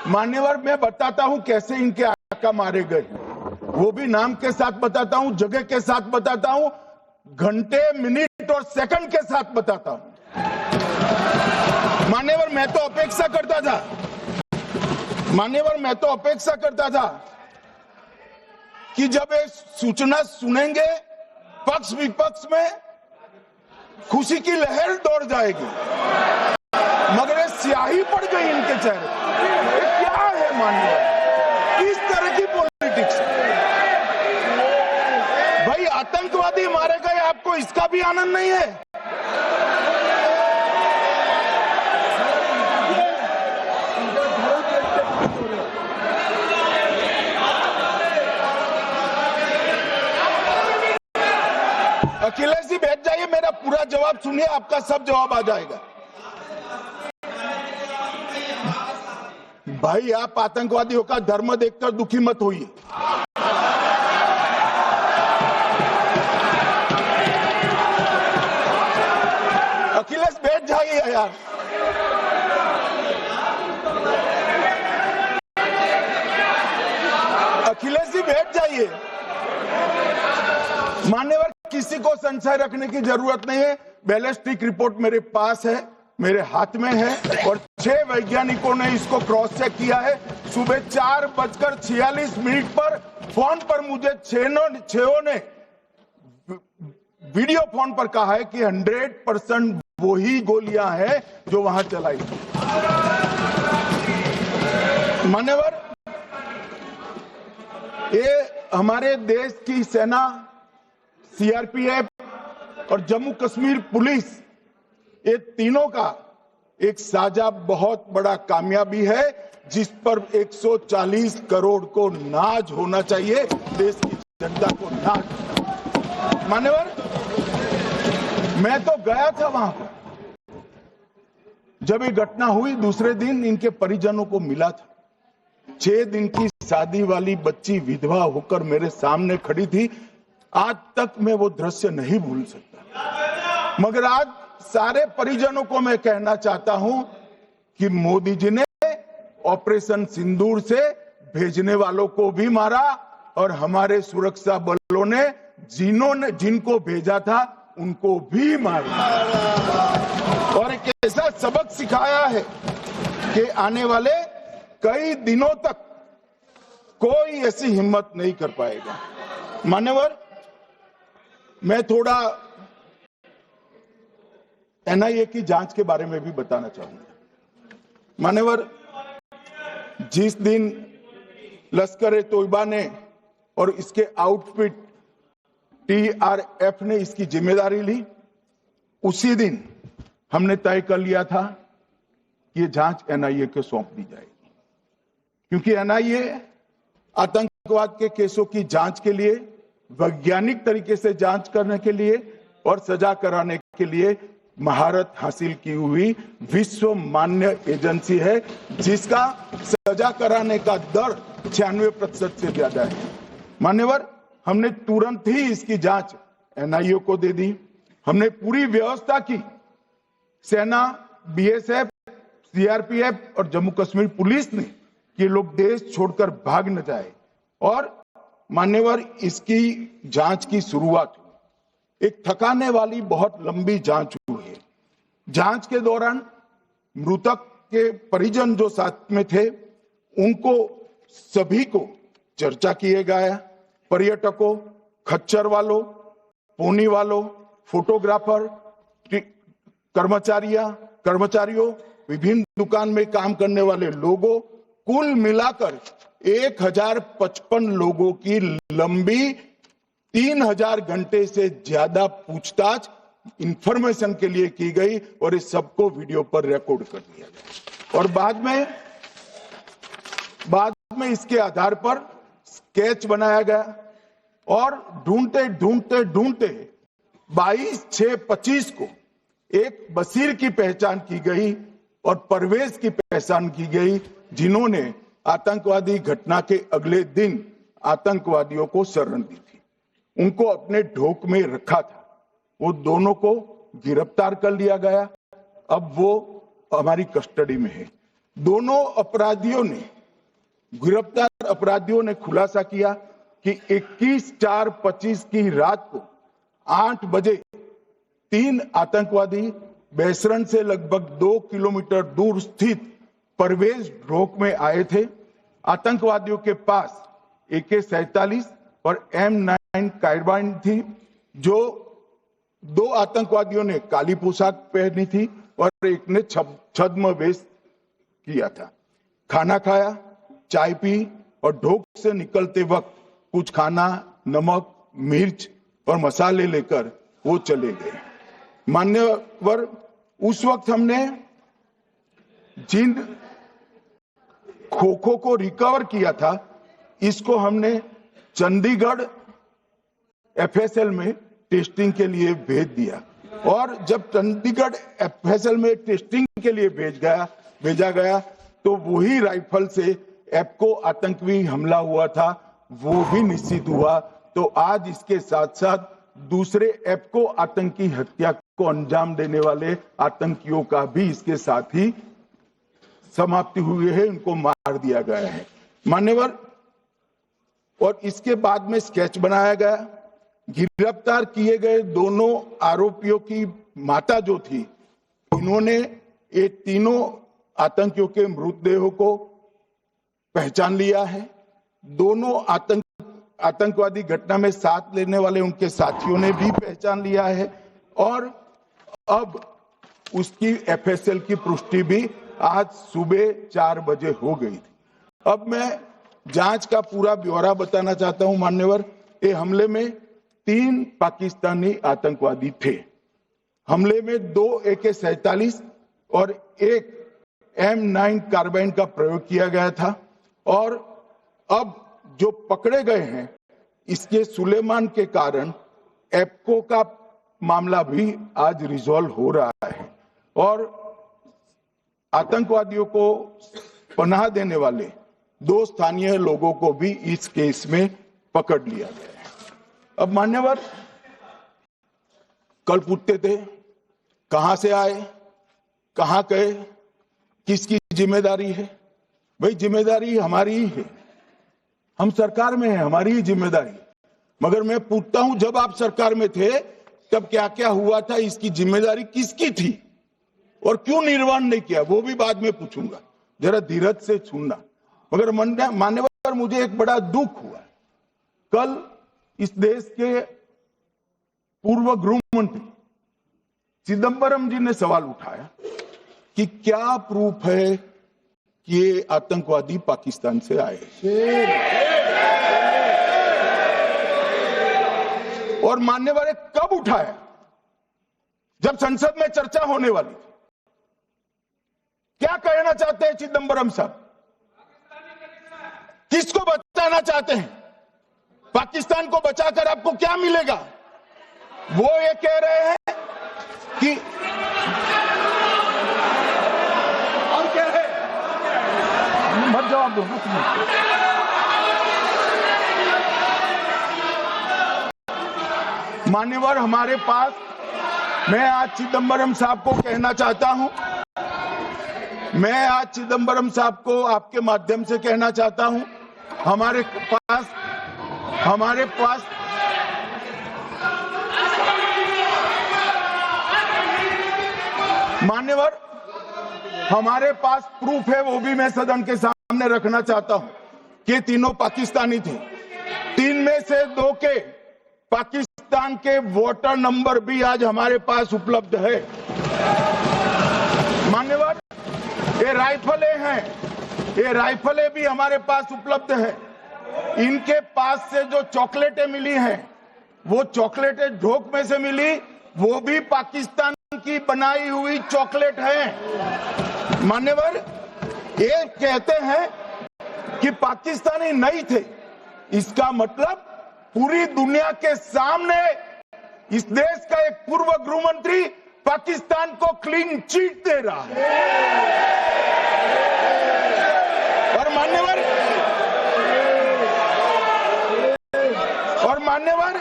मान्यवर मैं बताता हूं कैसे इनके आका मारे गए, वो भी नाम के साथ बताता हूं, जगह के साथ बताता हूं, घंटे, मिनट और सेकंड के साथ बताता हूं। मान्यवर मैं तो अपेक्षा करता था कि जब ये सूचना सुनेंगे पक्ष विपक्ष में खुशी की लहर दौड़ जाएगी, मगर ये स्याही पड़ गई इनके चेहरे। ये क्या है मान्यवर, किस तरह की पॉलिटिक्स? भाई आतंकवादी मारे गए, आपको इसका भी आनंद नहीं है? अखिलेश जी बैठ जाइए, मेरा पूरा जवाब सुनिए, आपका सब जवाब आ जाएगा। भाई आप आतंकवादियों का धर्म देखकर दुखी मत होइए। अखिलेश बैठ जाइए यार। अखिलेश जी बैठ जाइए। मान्यवर किसी को संशय रखने की जरूरत नहीं है, बैलिस्टिक रिपोर्ट मेरे पास है, मेरे हाथ में है, और 6 वैज्ञानिकों ने इसको क्रॉस चेक किया है। सुबह 4:46 पर फोन पर मुझे 6 ने वीडियो फोन पर कहा है कि 100% वही गोलियां हैं जो वहां चलाई। मान्यवर ये हमारे देश की सेना, सीआरपीएफ और जम्मू कश्मीर पुलिस, ये तीनों का एक साझा बहुत बड़ा कामयाबी है, जिस पर 140 करोड़ को नाज होना चाहिए, देश की जनता को नाज। मान्यवर मैं तो गया था वहां पर, जब ये घटना हुई दूसरे दिन इनके परिजनों को मिला था। 6 दिन की शादी वाली बच्ची विधवा होकर मेरे सामने खड़ी थी। आज तक मैं वो दृश्य नहीं भूल सकता। मगर आज सारे परिजनों को मैं कहना चाहता हूं कि मोदी जी ने ऑपरेशन सिंदूर से भेजने वालों को भी मारा, और हमारे सुरक्षा बलों ने जिनको भेजा था उनको भी मारा, और एक ऐसा सबक सिखाया है कि आने वाले कई दिनों तक कोई ऐसी हिम्मत नहीं कर पाएगा। मान्यवर मैं थोड़ा एनआईए की जांच के बारे में भी बताना चाहूंगा। मान्यवर जिस दिन लश्कर-ए-तोयबा ने और इसके आउटफिट टीआरएफ ने इसकी जिम्मेदारी ली, उसी दिन हमने तय कर लिया था कि ये जांच एनआईए को सौंप दी जाएगी, क्योंकि एनआईए आतंकवाद के केसों की जांच के लिए, वैज्ञानिक तरीके से जांच करने के लिए और सजा कराने के लिए महारत हासिल की हुई विश्व मान्य एजेंसी है, जिसका सजा कराने का दर 96% से ज्यादा है। मान्यवर हमने तुरंत ही इसकी जांच एनआईए को दे दी। हमने पूरी व्यवस्था की, सेना, बीएसएफ, सीआरपीएफ और जम्मू कश्मीर पुलिस ने कि लोग देश छोड़कर भाग न जाए, और मान्यवर इसकी जांच की शुरुआत हुई। एक थकाने वाली बहुत लंबी जांच हुई है। जांच के दौरान मृतक के परिजन जो साथ में थे उनको सभी को चर्चा किए गया, पर्यटकों, खच्चर वालों, पोनी वालों, फोटोग्राफर, कर्मचारियों, विभिन्न दुकान में काम करने वाले लोगों, कुल मिलाकर 1055 लोगों की लंबी 3000 घंटे से ज्यादा पूछताछ इंफॉर्मेशन के लिए की गई, और इस सबको वीडियो पर रिकॉर्ड कर दिया गया, और बाद में इसके आधार पर स्केच बनाया गया, और ढूंढते 22/6/25 को एक बशीर की पहचान की गई और परवेज की पहचान की गई, जिन्होंने आतंकवादी घटना के अगले दिन आतंकवादियों को शरण दी थी। उनको अपने ढोक में रखा था। वो दोनों को गिरफ्तार कर लिया गया, अब वो हमारी कस्टडी में है। दोनों अपराधियों ने, गिरफ्तार अपराधियों ने खुलासा किया कि 21/4/25 की रात को 8 बजे 3 आतंकवादी बेसरन से लगभग 2 किलोमीटर दूर स्थित परवेज ढोक में आए थे। आतंकवादियों के पास AK-47 और M9 कार्बाइन थी। जो 2 आतंकवादियों ने काली पोशाक पहनी थी और एक ने छद्म वेश किया था। खाना खाया, चाय पी और ढोक से निकलते वक्त कुछ खाना, नमक, मिर्च और मसाले लेकर वो चले गए। मान्यवर, उस वक्त हमने जिन खोखो को रिकवर किया था, इसको हमने चंडीगढ़ FSL में टेस्टिंग के लिए भेज दिया और जब चंडीगढ़ FSL में टेस्टिंग के लिए भेजा गया तो वही राइफल से एप्को आतंकी हमला हुआ था, वो भी निश्चित हुआ। तो आज इसके साथ साथ दूसरे एप्को आतंकी हत्या को अंजाम देने वाले आतंकियों का भी इसके साथ ही समाप्ति हुई है, उनको मार दिया गया है। मान्यवर, और इसके बाद में स्केच बनाया गया। गिरफ्तार किए गए दोनों आरोपियों की माता जो थी, उन्होंने ये तीनों आतंकियों के मृतदेहों को पहचान लिया है। दोनों आतंकवादी घटना में साथ लेने वाले उनके साथियों ने भी पहचान लिया है और अब उसकी FSL की पुष्टि भी आज सुबह 4 बजे हो गई थी। अब मैं जांच का पूरा ब्यौरा बताना चाहता हूं। मान्यवर, ये हमले में 3 पाकिस्तानी आतंकवादी थे। हमले में 2 AK-47 और 1 M9 कार्बाइन का प्रयोग किया गया था और अब जो पकड़े गए हैं, इसके सुलेमान के कारण एप्को का मामला भी आज रिजॉल्व हो रहा है और आतंकवादियों को पनाह देने वाले 2 स्थानीय लोगों को भी इस केस में पकड़ लिया गया है। अब मान्यवर, कल पूछते थे कहां से आए, कहां गए, किसकी जिम्मेदारी है। भाई, जिम्मेदारी हमारी ही है, हम सरकार में है, हमारी ही जिम्मेदारी। मगर मैं पूछता हूं, जब आप सरकार में थे तब क्या क्या हुआ था, इसकी जिम्मेदारी किसकी थी और क्यों निर्वहन नहीं किया, वो भी बाद में पूछूंगा। जरा धीरज से सुनना। मगर मान्यवर, मुझे एक बड़ा दुख हुआ। कल इस देश के पूर्व गृह मंत्री चिदंबरम जी ने सवाल उठाया कि क्या प्रूफ है कि ये आतंकवादी पाकिस्तान से आए। और मान्यवर, कब उठाया? जब संसद में चर्चा होने वाली थी। क्या कहना चाहते हैं चिदंबरम साहब? किसको बचाना चाहते हैं? पाकिस्तान को बचाकर आपको क्या मिलेगा? वो ये कह रहे हैं कि और क्या है, मत जवाब दो। मान्यवर, हमारे पास, मैं आज चिदंबरम साहब को कहना चाहता हूं, मैं आज चिदंबरम साहब को आपके माध्यम से कहना चाहता हूं, हमारे पास मान्यवर, हमारे पास प्रूफ है, वो भी मैं सदन के सामने रखना चाहता हूं कि तीनों पाकिस्तानी थे। 3 में से 2 के पाकिस्तान के वोटर नंबर भी आज हमारे पास उपलब्ध है। मान्यवर, ये राइफलें हैं, ये राइफलें भी हमारे पास उपलब्ध है। इनके पास से जो चॉकलेटें मिली हैं, वो चॉकलेटें ढोक में से मिली, वो भी पाकिस्तान की बनाई हुई चॉकलेट है। मान्यवर, ये कहते हैं कि पाकिस्तानी नहीं थे, इसका मतलब पूरी दुनिया के सामने इस देश का एक पूर्व गृह मंत्री पाकिस्तान को क्लीन चिट दे रहा है। और मान्यवर,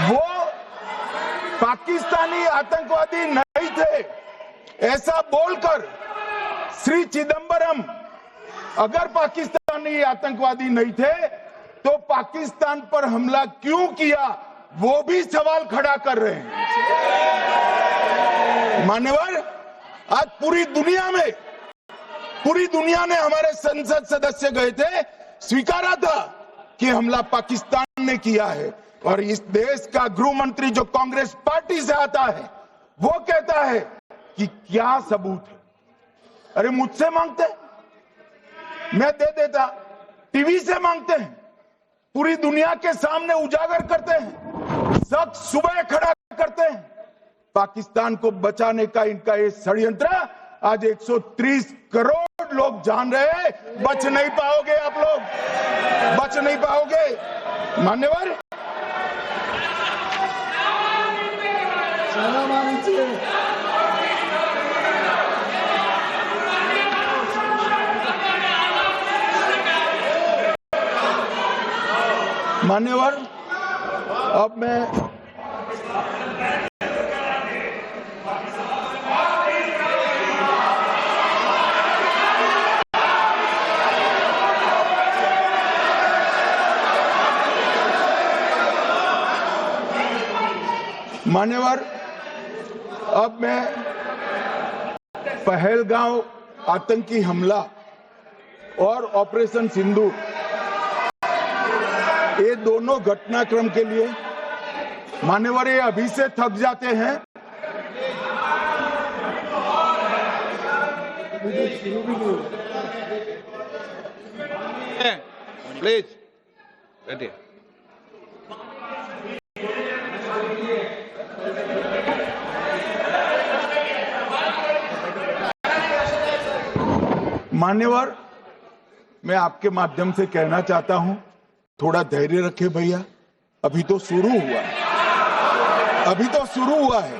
वो पाकिस्तानी आतंकवादी नहीं थे ऐसा बोलकर श्री चिदंबरम अगर पाकिस्तानी आतंकवादी नहीं थे तो पाकिस्तान पर हमला क्यों किया, वो भी सवाल खड़ा कर रहे हैं। मान्यवर, आज पूरी दुनिया ने हमारे संसद सदस्य गए थे, स्वीकारा था कि हमला पाकिस्तान ने किया है। और इस देश का गृह मंत्री जो कांग्रेस पार्टी से आता है वो कहता है कि क्या सबूत है। अरे मुझसे मांगते, मैं दे देता। टीवी से मांगते हैं, पूरी दुनिया के सामने उजागर करते हैं, सब सुबह खड़ा करते हैं। पाकिस्तान को बचाने का इनका ये षड्यंत्र आज 130 करोड़ लोग जान रहे हैं। बच नहीं पाओगे आप लोग, बच नहीं पाओगे। मान्यवर, मान्यवर, अब मैं पहलगांव आतंकी हमला और ऑपरेशन सिंदूर, ये दोनों घटनाक्रम के लिए मान्यवर ये अभी से थक जाते हैं। प्लीज बैठिए। मान्यवर, मैं आपके माध्यम से कहना चाहता हूं, थोड़ा धैर्य रखे भैया, अभी तो शुरू हुआ है, अभी तो शुरू हुआ है।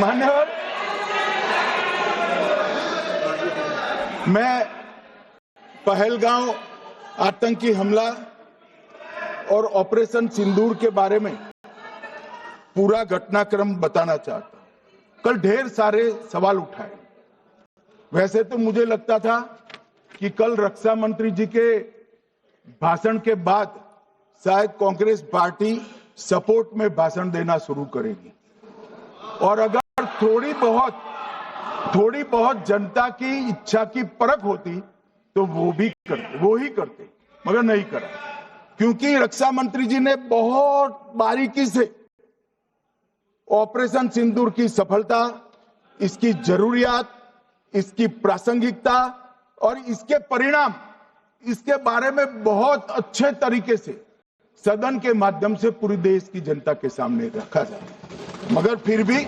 मान्यवर, मैं पहलगांव आतंकी हमला और ऑपरेशन सिंदूर के बारे में पूरा घटनाक्रम बताना चाहता हूं। कल ढेर सारे सवाल उठाए। वैसे तो मुझे लगता था कि कल रक्षा मंत्री जी के भाषण के बाद शायद कांग्रेस पार्टी सपोर्ट में भाषण देना शुरू करेगी और अगर थोड़ी बहुत जनता की इच्छा की परख होती तो वो ही करते, मगर नहीं करा। क्योंकि रक्षा मंत्री जी ने बहुत बारीकी से ऑपरेशन सिंदूर की सफलता, इसकी जरूरियात, इसकी प्रासंगिकता और इसके परिणाम, इसके बारे में बहुत अच्छे तरीके से सदन के माध्यम से पूरी देश की जनता के सामने रखा जाए। मगर फिर भी